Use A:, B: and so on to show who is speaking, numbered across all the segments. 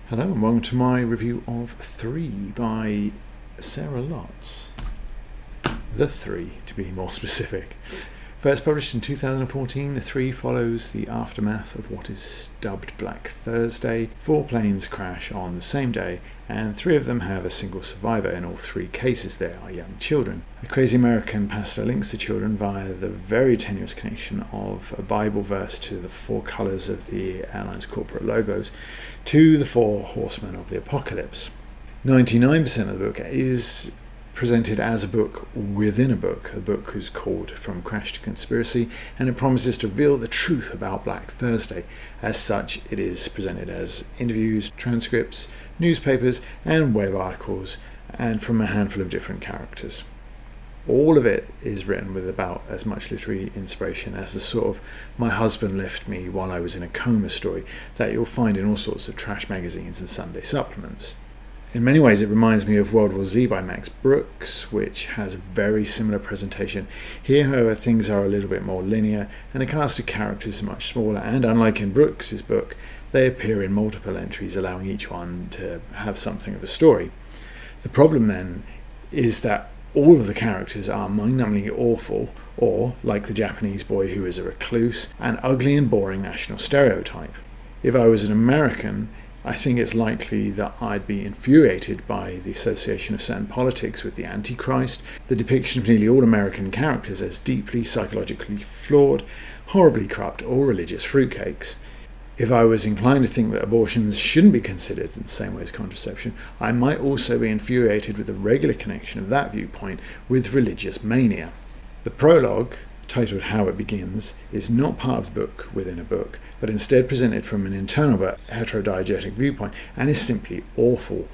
A: Hello and welcome to my review of 3 by Sarah Lotz. The 3, to be more specific. First published in 2014, The 3 follows the aftermath of what is dubbed Black Thursday. 4 planes crash on the same day, and 3 of them have a single survivor. In all 3 cases, they are young children. A crazy American pastor links the children via the very tenuous connection of a Bible verse to the 4 colours of the airline's corporate logos to the 4 horsemen of the apocalypse. 99% of the book is presented as a book within a book. The book is called From Crash to Conspiracy, and it promises to reveal the truth about Black Thursday. As such, it is presented as interviews, transcripts, newspapers, and web articles, and from a handful of different characters. All of it is written with about as much literary inspiration as the sort of "my husband left me while I was in a coma" story that you'll find in all sorts of trash magazines and Sunday supplements. In many ways, it reminds me of World War Z by Max Brooks, which has a very similar presentation. Here, however, things are a little bit more linear, and the cast of characters is much smaller, and unlike in Brooks's book, they appear in multiple entries, allowing each one to have something of a story. The problem, then, is that all of the characters are mind-numbingly awful, or, like the Japanese boy who is a recluse, an ugly and boring national stereotype. If I was an American, I think it's likely that I'd be infuriated by the association of certain politics with the Antichrist, the depiction of nearly all American characters as deeply psychologically flawed, horribly corrupt, or religious fruitcakes. If I was inclined to think that abortions shouldn't be considered in the same way as contraception, I might also be infuriated with the regular connection of that viewpoint with religious mania. The prologue, titled How It Begins, is not part of the book within a book, but instead presented from an internal but heterodiegetic viewpoint, and is simply awful.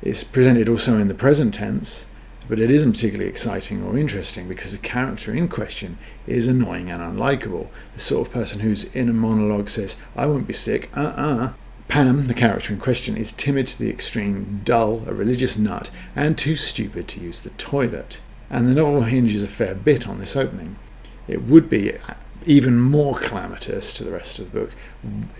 A: It's presented also in the present tense, but it isn't particularly exciting or interesting because the character in question is annoying and unlikable, the sort of person whose inner monologue says, "I won't be sick, Pam, the character in question, is timid to the extreme, dull, a religious nut, and too stupid to use the toilet. And the novel hinges a fair bit on this opening. It would be even more calamitous to the rest of the book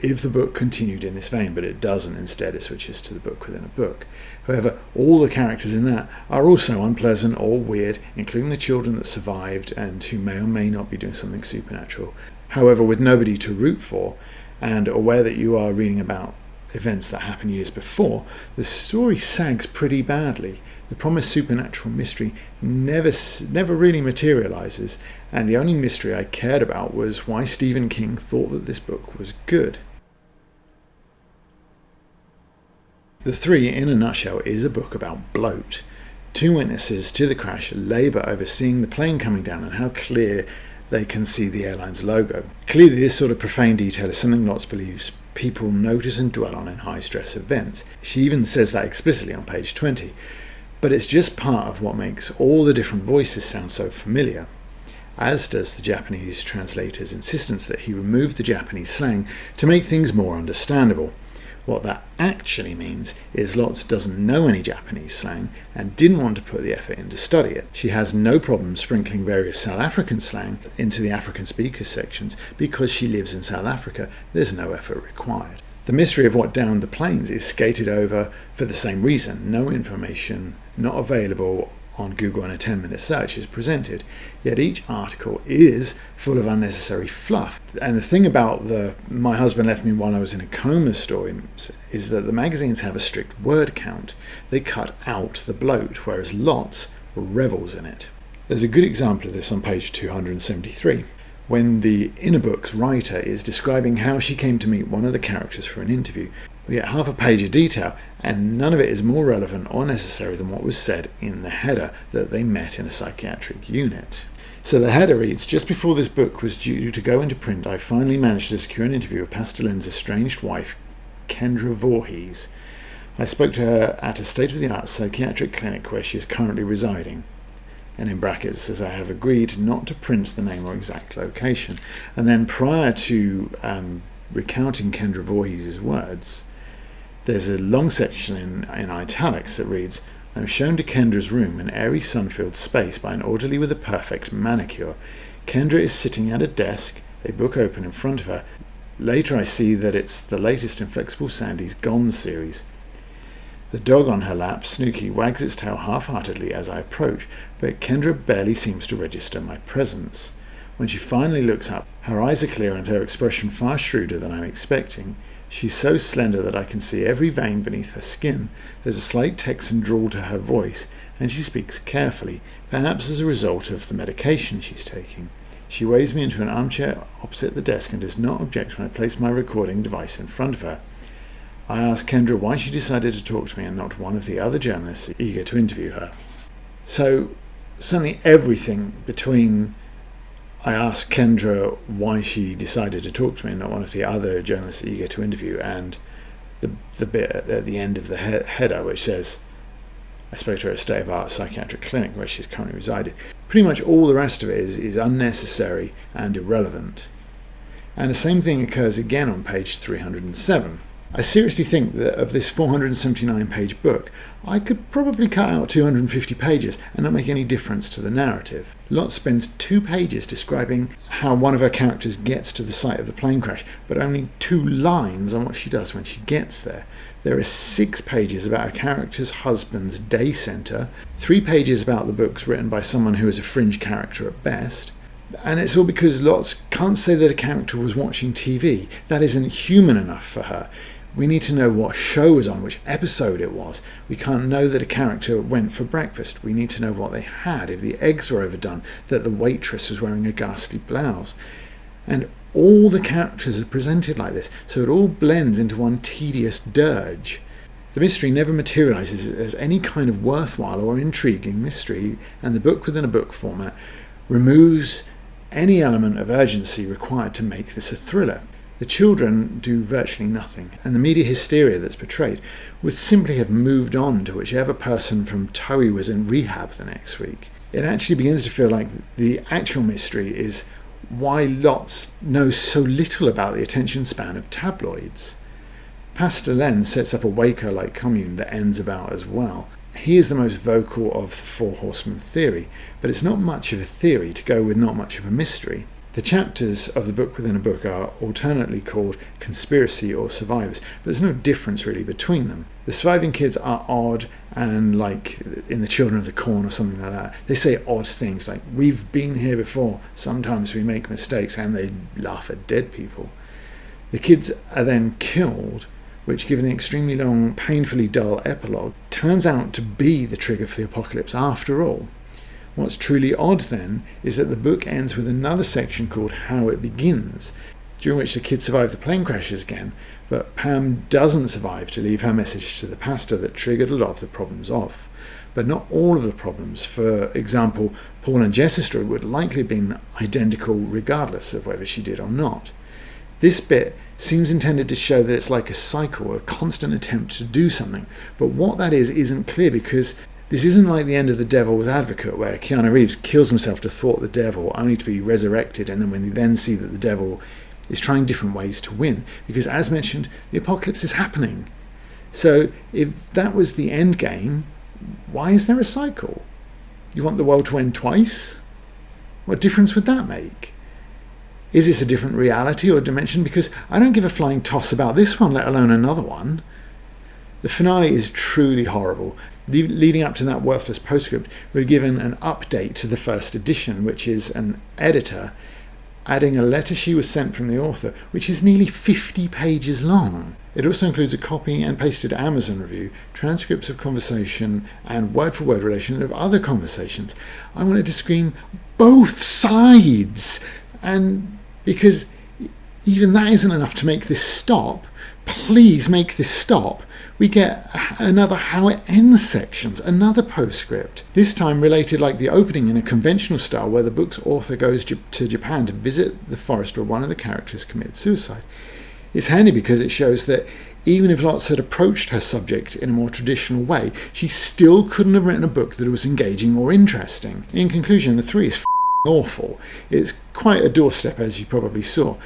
A: if the book continued in this vein, but it doesn't. Instead, it switches to the book within a book. However, all the characters in that are also unpleasant or weird, including the children that survived and who may or may not be doing something supernatural. However, with nobody to root for, and aware that you are reading about events that happened years before, the story sags pretty badly. The promised supernatural mystery never really materializes, and the only mystery I cared about was why Stephen King thought that this book was good. The 3, in a nutshell, is a book about bloat. 2 witnesses to the crash labour over seeing the plane coming down and how clear they can see the airline's logo. Clearly, this sort of profane detail is something Lotz believes people notice and dwell on in high-stress events. She even says that explicitly on page 20. But it's just part of what makes all the different voices sound so familiar, as does the Japanese translator's insistence that he removed the Japanese slang to make things more understandable. What that actually means is Lotz doesn't know any Japanese slang and didn't want to put the effort in to study it. She has no problem sprinkling various South African slang into the African speakers sections because she lives in South Africa. There's no effort required. The mystery of what downed the planes is skated over for the same reason. No information not available on Google in a 10-minute search is presented, yet each article is full of unnecessary fluff. And the thing about the "my husband left me while I was in a coma" story is that the magazines have a strict word count. They cut out the bloat, whereas Lotz revels in it. There's a good example of this on page 273, when the inner book's writer is describing how she came to meet one of the characters for an interview. We get half a page of detail, and none of it is more relevant or necessary than what was said in the header, that they met in a psychiatric unit. So the header reads, "Just before this book was due to go into print, I finally managed to secure an interview with Pastor Lynn's estranged wife, Kendra Voorhees. I spoke to her at a state-of-the-art psychiatric clinic where she is currently residing." And in brackets says, "I have agreed not to print the name or exact location." And then prior to recounting Kendra Voorhees' words, there's a long section in italics that reads, "I'm shown to Kendra's room, an airy sun-filled space by an orderly with a perfect manicure. Kendra is sitting at a desk, a book open in front of her. Later I see that it's the latest in Flexible Sandy's Gone series. The dog on her lap, Snooky, wags its tail half-heartedly as I approach, but Kendra barely seems to register my presence. When she finally looks up, her eyes are clear and her expression far shrewder than I'm expecting. She's so slender that I can see every vein beneath her skin. There's a slight Texan drawl to her voice, and she speaks carefully, perhaps as a result of the medication she's taking. She waves me into an armchair opposite the desk and does not object when I place my recording device in front of her. I ask Kendra why she decided to talk to me and not one of the other journalists eager to interview her. So, suddenly everything between I ask Kendra why she decided to talk to me and not one of the other journalists eager to interview, and the bit at the end of the header which says, I spoke to her at State of Art Psychiatric Clinic where she's currently resided. Pretty much all the rest of it is unnecessary and irrelevant. And the same thing occurs again on page 307. I seriously think that of this 479-page book, I could probably cut out 250 pages and not make any difference to the narrative. Lotz spends 2 pages describing how one of her characters gets to the site of the plane crash, but only 2 lines on what she does when she gets there. There are 6 pages about a character's husband's day centre, 3 pages about the books written by someone who is a fringe character at best, and it's all because Lotz can't say that a character was watching TV. That isn't human enough for her. We need to know what show was on, which episode it was. We can't know that a character went for breakfast. We need to know what they had, if the eggs were overdone, that the waitress was wearing a ghastly blouse. And all the characters are presented like this, so it all blends into one tedious dirge. The mystery never materializes as any kind of worthwhile or intriguing mystery, and the book within a book format removes any element of urgency required to make this a thriller. The children do virtually nothing, and the media hysteria that's portrayed would simply have moved on to whichever person from Toei was in rehab the next week. It actually begins to feel like the actual mystery is why Lotz knows so little about the attention span of tabloids. Pastor Len sets up a Waco-like commune that ends about as well. He is the most vocal of the 4 Horsemen theory, but it's not much of a theory to go with not much of a mystery. The chapters of the book within a book are alternately called Conspiracy or Survivors, but there's no difference really between them. The surviving kids are odd, and like in The Children of the Corn or something like that, they say odd things like, we've been here before, sometimes we make mistakes, and they laugh at dead people. The kids are then killed, which, given the extremely long, painfully dull epilogue, turns out to be the trigger for the apocalypse after all. What's truly odd then is that the book ends with another section called How It Begins, during which the kids survive the plane crashes again, but Pam doesn't survive to leave her message to the pastor that triggered a lot of the problems off. But not all of the problems. For example, Paul and Jess's story would likely have been identical regardless of whether she did or not. This bit seems intended to show that it's like a cycle, a constant attempt to do something, but what that is isn't clear, because this isn't like the end of The Devil's Advocate, where Keanu Reeves kills himself to thwart the devil, only to be resurrected, and then when you then see that the devil is trying different ways to win. Because, as mentioned, the apocalypse is happening. So, if that was the end game, why is there a cycle? You want the world to end twice? What difference would that make? Is this a different reality or dimension? Because I don't give a flying toss about this one, let alone another one. The finale is truly horrible. Leading up to that worthless postscript, we're given an update to the first edition, which is an editor adding a letter she was sent from the author, which is nearly 50 pages long. It also includes a copy and pasted Amazon review, transcripts of conversation, and word-for-word relation of other conversations. I wanted to scream, both sides! And because even that isn't enough to make this stop, please make this stop. We get another How It Ends sections, another postscript, this time related like the opening in a conventional style where the book's author goes to Japan to visit the forest where one of the characters committed suicide. It's handy because it shows that even if Lotz had approached her subject in a more traditional way, she still couldn't have written a book that was engaging or interesting. In conclusion, the 3 is awful. It's quite a doorstep, as you probably saw.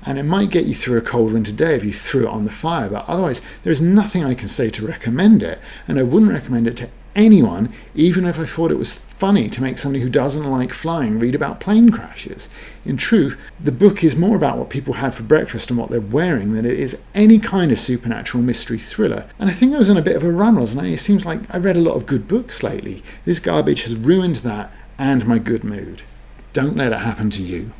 A: And it might get you through a cold winter day if you threw it on the fire, but otherwise there is nothing I can say to recommend it, and I wouldn't recommend it to anyone, even if I thought it was funny to make somebody who doesn't like flying read about plane crashes. In truth, the book is more about what people had for breakfast and what they're wearing than it is any kind of supernatural mystery thriller. And I think I was on a bit of a run, wasn't I? It seems like I read a lot of good books lately. This garbage has ruined that and my good mood. Don't let it happen to you.